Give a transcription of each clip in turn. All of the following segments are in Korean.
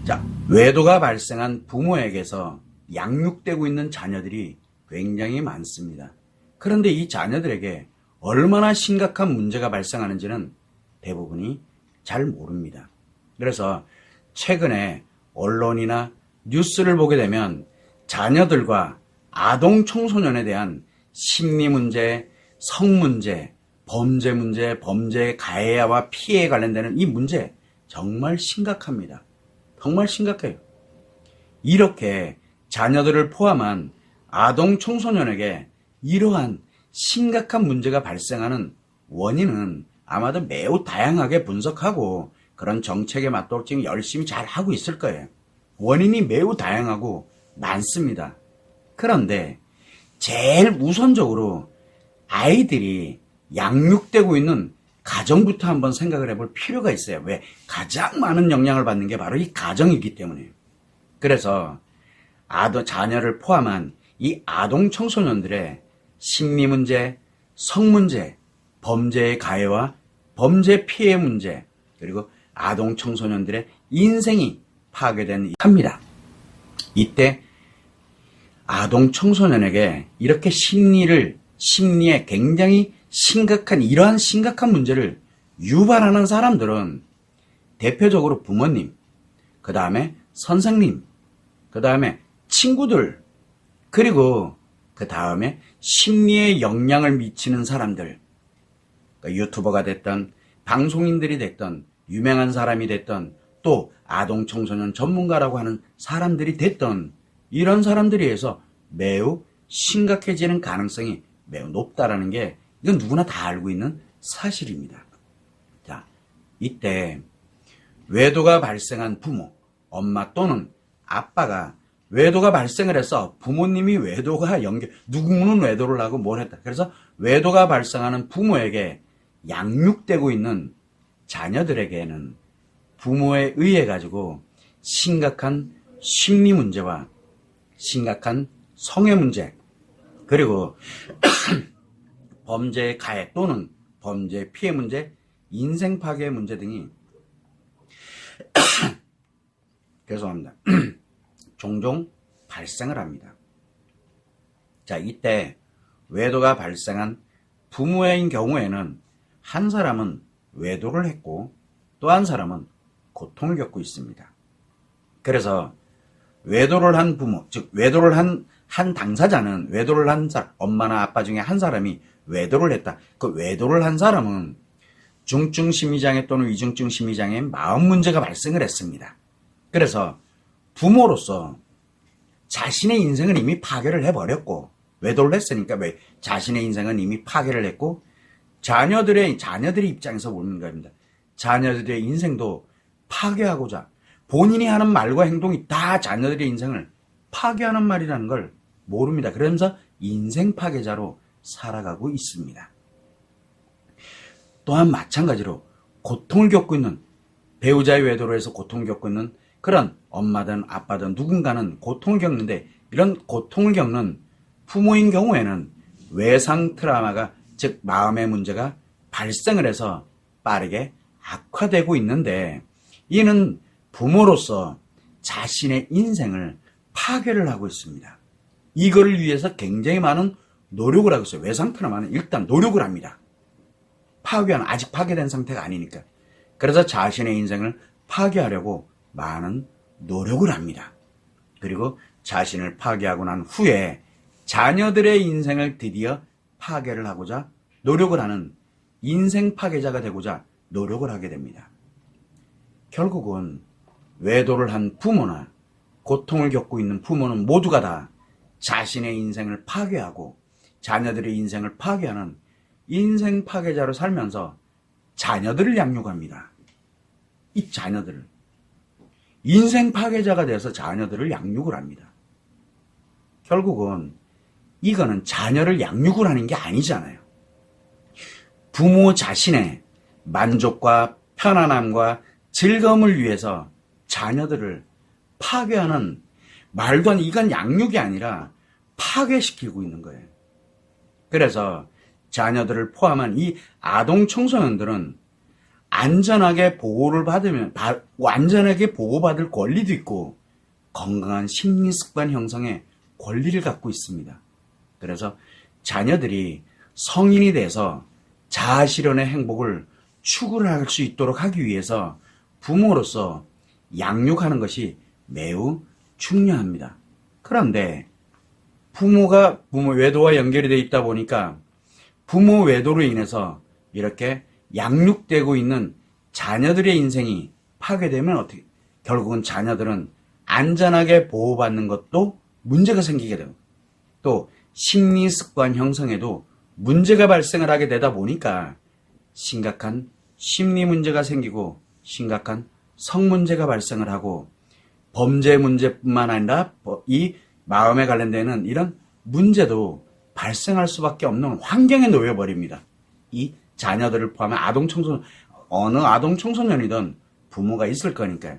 자, 외도가 발생한 부모에게서 양육되고 있는 자녀들이 굉장히 많습니다. 그런데 이 자녀들에게 얼마나 심각한 문제가 발생하는지는 대부분이 잘 모릅니다. 그래서 최근에 언론이나 뉴스를 보게 되면 자녀들과 아동 청소년에 대한 심리 문제, 성 문제, 범죄 문제, 범죄 가해와 피해에 관련되는 이 문제 정말 심각합니다. 정말 심각해요. 이렇게 자녀들을 포함한 아동 청소년에게 이러한 심각한 문제가 발생하는 원인은 아마도 매우 다양하게 분석하고 그런 정책에 맞도록 지금 열심히 잘 하고 있을 거예요. 원인이 매우 다양하고 많습니다. 그런데 제일 우선적으로 아이들이 양육되고 있는 가정부터 한번 생각을 해볼 필요가 있어요. 왜? 가장 많은 영향을 받는 게 바로 이 가정이기 때문에. 그래서 자녀를 포함한 이 아동 청소년들의 심리 문제, 성 문제, 범죄의 가해와 범죄 피해 문제, 그리고 아동 청소년들의 인생이 파괴된 합니다. 이때 아동 청소년에게 이렇게 심리에 굉장히 이러한 심각한 문제를 유발하는 사람들은 대표적으로 부모님, 그 다음에 선생님, 그 다음에 친구들, 그리고 그 다음에 심리에 영향을 미치는 사람들, 그러니까 유튜버가 됐던, 방송인들이 됐던, 유명한 사람이 됐던, 또 아동 청소년 전문가라고 하는 사람들이 됐던 이런 사람들에 의해서 매우 심각해지는 가능성이 매우 높다라는 게 이건 누구나 다 알고 있는 사실입니다. 자, 이때 외도가 발생한 부모, 엄마 또는 아빠가 외도가 발생을 해서 부모님이 누구는 외도를 하고 뭘 했다. 그래서 외도가 발생하는 부모에게 양육되고 있는 자녀들에게는 부모에 의해 가지고 심각한 심리 문제와 심각한 성애 문제, 그리고 범죄 가해 또는 범죄 피해 문제, 인생 파괴 문제 등이 죄송합니다. 종종 발생을 합니다. 자, 이때 외도가 발생한 부모의 경우에는 한 사람은 외도를 했고 또 한 사람은 고통을 겪고 있습니다. 그래서 외도를 한 부모, 즉 외도를 한 당사자는 외도를 한 사람, 엄마나 아빠 중에 한 사람이 외도를 했다. 그 외도를 한 사람은 중증 심리장애 또는 위중증 심리장애 마음 문제가 발생을 했습니다. 그래서 부모로서 자신의 인생을 이미 파괴를 해버렸고, 외도를 했으니까 자신의 인생은 이미 파괴를 했고, 자녀들의 입장에서 보는 겁니다. 자녀들의 인생도 파괴하고자 본인이 하는 말과 행동이 다 자녀들의 인생을 파괴하는 말이라는 걸 모릅니다. 그러면서 인생 파괴자로 살아가고 있습니다. 또한 마찬가지로 고통을 겪고 있는, 배우자의 외도로 해서 고통을 겪고 있는 그런 엄마든 아빠든 누군가는 고통을 겪는데, 이런 고통을 겪는 부모인 경우에는 외상 트라우마가, 즉 마음의 문제가 발생을 해서 빠르게 악화되고 있는데, 이는 부모로서 자신의 인생을 파괴를 하고 있습니다. 이거를 위해서 굉장히 많은 노력을 하고 있어요. 외상 트라우마는 일단 노력을 합니다. 아직 파괴된 상태가 아니니까. 그래서 자신의 인생을 파괴하려고 많은 노력을 합니다. 그리고 자신을 파괴하고 난 후에 자녀들의 인생을 드디어 파괴를 하고자 노력을 하는 인생 파괴자가 되고자 노력을 하게 됩니다. 결국은 외도를 한 부모나 고통을 겪고 있는 부모는 모두가 다 자신의 인생을 파괴하고 자녀들의 인생을 파괴하는 인생 파괴자로 살면서 자녀들을 양육합니다. 이 자녀들을. 인생 파괴자가 돼서 자녀들을 양육을 합니다. 결국은 이거는 자녀를 양육을 하는 게 아니잖아요. 부모 자신의 만족과 편안함과 즐거움을 위해서 자녀들을 파괴하는, 말도 안, 이건 양육이 아니라 파괴시키고 있는 거예요. 그래서 자녀들을 포함한 이 아동 청소년들은 안전하게 완전하게 보호받을 권리도 있고 건강한 심리 습관 형성의 권리를 갖고 있습니다. 그래서 자녀들이 성인이 돼서 자아 실현의 행복을 추구를 할 수 있도록 하기 위해서 부모로서 양육하는 것이 매우 중요합니다. 그런데 부모 외도와 연결이 되어 있다 보니까 부모 외도로 인해서 이렇게 양육되고 있는 자녀들의 인생이 파괴되면 어떻게, 결국은 자녀들은 안전하게 보호받는 것도 문제가 생기게 되고 또 심리 습관 형성에도 문제가 발생을 하게 되다 보니까 심각한 심리 문제가 생기고 심각한 성 문제가 발생을 하고 범죄 문제뿐만 아니라 이 마음에 관련되는 이런 문제도 발생할 수밖에 없는 환경에 놓여버립니다. 이 자녀들을 포함한 어느 아동 청소년이든 부모가 있을 거니까요.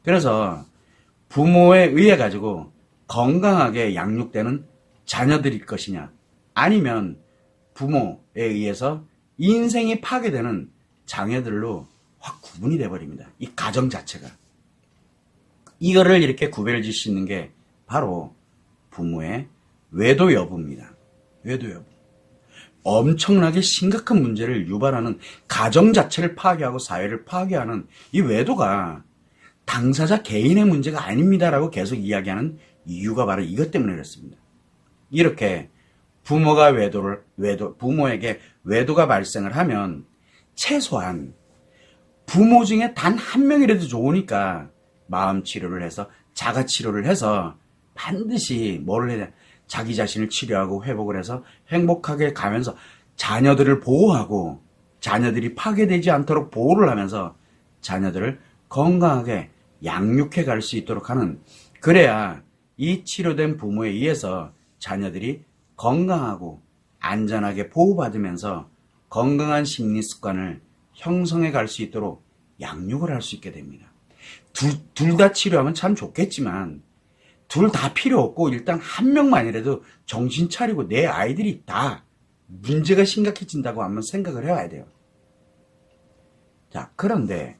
그래서 부모에 의해 가지고 건강하게 양육되는 자녀들일 것이냐, 아니면 부모에 의해서 인생이 파괴되는 자녀들로 확 구분이 돼버립니다. 이 가정 자체가. 이거를 이렇게 구별을 지을 수 있는 게 바로 부모의 외도 여부입니다. 외도 여부. 엄청나게 심각한 문제를 유발하는, 가정 자체를 파괴하고 사회를 파괴하는 이 외도가 당사자 개인의 문제가 아닙니다라고 계속 이야기하는 이유가 바로 이것 때문에 그렇습니다. 이렇게 부모에게 외도가 발생을 하면 최소한 부모 중에 단 한 명이라도 좋으니까 마음 치료를 해서, 자가 치료를 해서 반드시 뭐를 해야 돼? 자기 자신을 치료하고 회복을 해서 행복하게 가면서 자녀들을 보호하고 자녀들이 파괴되지 않도록 보호를 하면서 자녀들을 건강하게 양육해 갈 수 있도록 하는, 그래야 이 치료된 부모에 의해서 자녀들이 건강하고 안전하게 보호받으면서 건강한 심리 습관을 형성해 갈 수 있도록 양육을 할 수 있게 됩니다. 둘 다 치료하면 참 좋겠지만 둘 다 필요 없고 일단 한 명만이라도 정신 차리고 내 아이들이 다 문제가 심각해진다고 한번 생각을 해봐야 돼요. 자, 그런데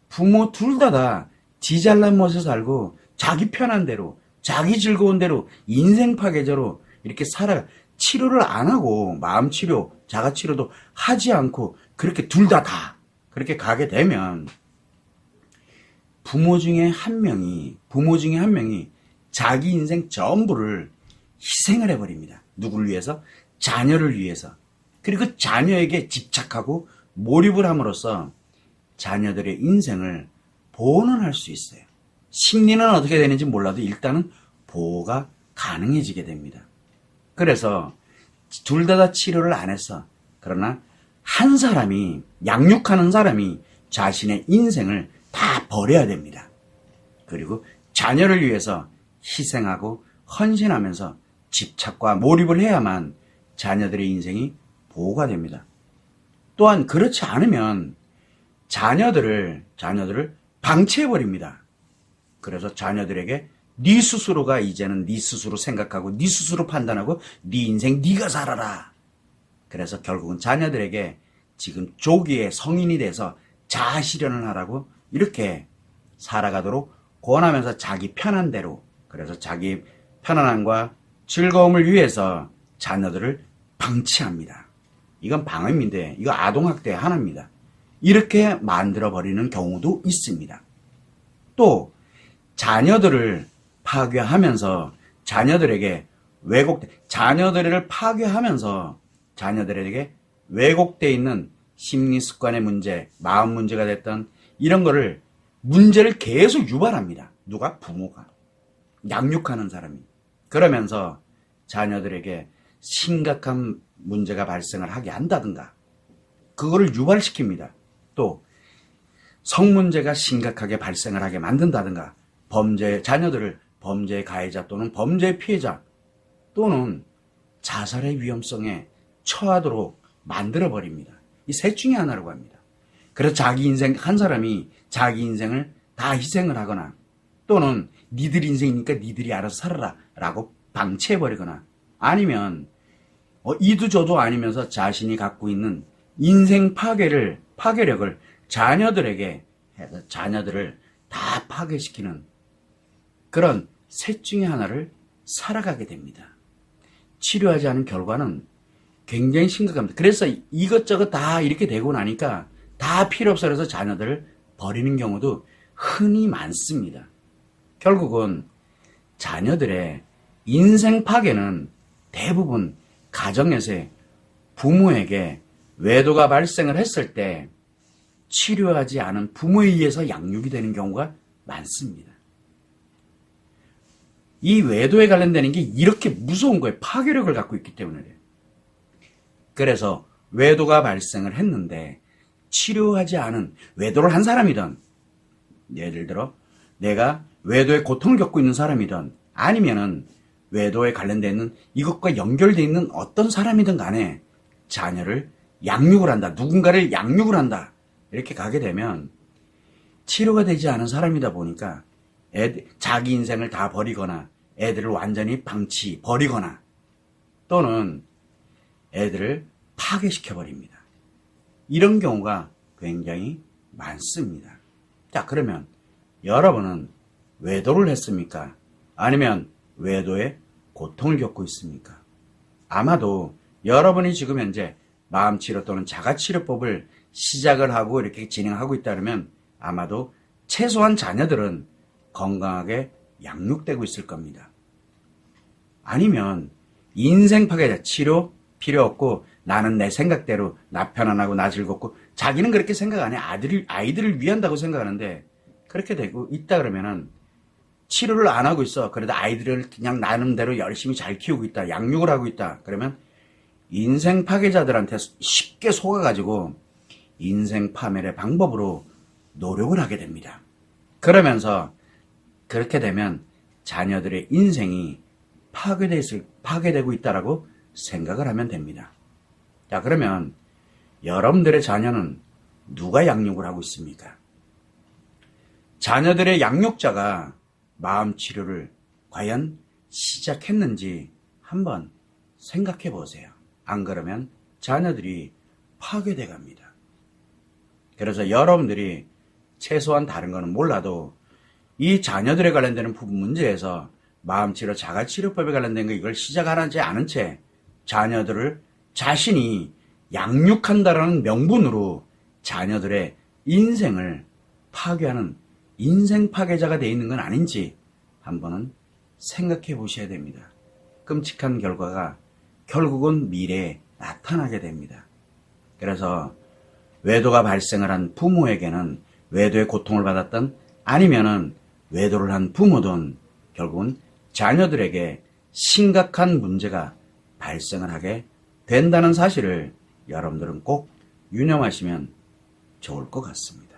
부모 둘 다 지 잘난 멋에 살고 자기 편한 대로, 자기 즐거운 대로 인생 파괴자로 이렇게 치료를 안 하고 마음 치료, 자가 치료도 하지 않고 그렇게 둘 다 그렇게 가게 되면 부모 중에 한 명이 자기 인생 전부를 희생을 해버립니다. 누구를 위해서? 자녀를 위해서. 그리고 자녀에게 집착하고 몰입을 함으로써 자녀들의 인생을 보호는 할 수 있어요. 심리는 어떻게 되는지 몰라도 일단은 보호가 가능해지게 됩니다. 그래서 둘 다 치료를 안 했어. 그러나 한 사람이, 양육하는 사람이 자신의 인생을 다 버려야 됩니다. 그리고 자녀를 위해서 희생하고 헌신하면서 집착과 몰입을 해야만 자녀들의 인생이 보호가 됩니다. 또한 그렇지 않으면 자녀들을 방치해버립니다. 그래서 자녀들에게 네 스스로가 이제는 네 스스로 생각하고 네 스스로 판단하고 네 인생 네가 살아라. 그래서 결국은 자녀들에게 지금 조기에 성인이 돼서 자아 실현을 하라고 이렇게 살아가도록 권하면서 자기 편한 대로, 그래서 자기 편안함과 즐거움을 위해서 자녀들을 방치합니다. 이건 방임인데 이거 아동학대의 하나입니다. 이렇게 만들어버리는 경우도 있습니다. 또 자녀들을 파괴하면서 자녀들에게 자녀들을 파괴하면서 자녀들에게 왜곡되어 있는 심리 습관의 문제, 마음 문제가 됐던 이런 거를 문제를 계속 유발합니다. 누가? 부모가. 양육하는 사람이. 그러면서 자녀들에게 심각한 문제가 발생을 하게 한다든가 그거를 유발시킵니다. 또 성문제가 심각하게 발생을 하게 만든다든가 자녀들을 범죄의 가해자 또는 범죄의 피해자 또는 자살의 위험성에 처하도록 만들어버립니다. 이 셋 중에 하나라고 합니다. 그래서 한 사람이 자기 인생을 다 희생을 하거나 또는 니들 인생이니까 니들이 알아서 살아라 라고 방치해버리거나 아니면 이도 저도 아니면서 자신이 갖고 있는 인생 파괴력을 자녀들에게 해서 자녀들을 다 파괴시키는 그런 셋 중에 하나를 살아가게 됩니다. 치료하지 않은 결과는 굉장히 심각합니다. 그래서 이것저것 다 이렇게 되고 나니까 다 필요 없어 그래서 자녀들을 버리는 경우도 흔히 많습니다. 결국은 자녀들의 인생 파괴는 대부분 가정에서 부모에게 외도가 발생을 했을 때 치료하지 않은 부모에 의해서 양육이 되는 경우가 많습니다. 이 외도에 관련되는 게 이렇게 무서운 거예요. 파괴력을 갖고 있기 때문에 그래요. 그래서 외도가 발생을 했는데 치료하지 않은 외도를 한 사람이든 예를 들어 내가 외도의 고통을 겪고 있는 사람이든 아니면은 외도에 관련되어 있는 이것과 연결되어 있는 어떤 사람이든 간에 자녀를 양육을 한다. 누군가를 양육을 한다. 이렇게 가게 되면 치료가 되지 않은 사람이다 보니까 자기 인생을 다 버리거나 애들을 완전히 버리거나 또는 애들을 파괴시켜버립니다. 이런 경우가 굉장히 많습니다. 자, 그러면 여러분은 외도를 했습니까? 아니면 외도의 고통을 겪고 있습니까? 아마도 여러분이 지금 현재 마음치료 또는 자가치료법을 시작을 하고 이렇게 진행하고 있다면 아마도 최소한 자녀들은 건강하게 양육되고 있을 겁니다. 아니면 인생 파괴자 치료 필요 없고 나는 내 생각대로 나 편안하고 나 즐겁고 자기는 그렇게 생각 안 해. 아이들을 위한다고 생각하는데 그렇게 되고 있다 그러면은 치료를 안 하고 있어. 그래도 아이들을 그냥 나름대로 열심히 잘 키우고 있다. 양육을 하고 있다. 그러면 인생 파괴자들한테 쉽게 속아가지고 인생 파멸의 방법으로 노력을 하게 됩니다. 그러면서 그렇게 되면 자녀들의 인생이 파괴되고 있다라고 생각을 하면 됩니다. 자, 그러면 여러분들의 자녀는 누가 양육을 하고 있습니까? 자녀들의 양육자가 마음 치료를 과연 시작했는지 한번 생각해 보세요. 안 그러면 자녀들이 파괴돼 갑니다. 그래서 여러분들이 최소한 다른 거는 몰라도 이 자녀들에 관련되는 부분 문제에서 마음치료 자가치료법에 관련된 거 이걸 시작하지 않은 채 자녀들을 자신이 양육한다라는 명분으로 자녀들의 인생을 파괴하는 인생 파괴자가 되어 있는 건 아닌지 한번은 생각해 보셔야 됩니다. 끔찍한 결과가 결국은 미래에 나타나게 됩니다. 그래서 외도가 발생을 한 부모에게는 외도의 고통을 받았던 아니면은 외도를 한 부모든 결국은 자녀들에게 심각한 문제가 발생을 하게 된다는 사실을 여러분들은 꼭 유념하시면 좋을 것 같습니다.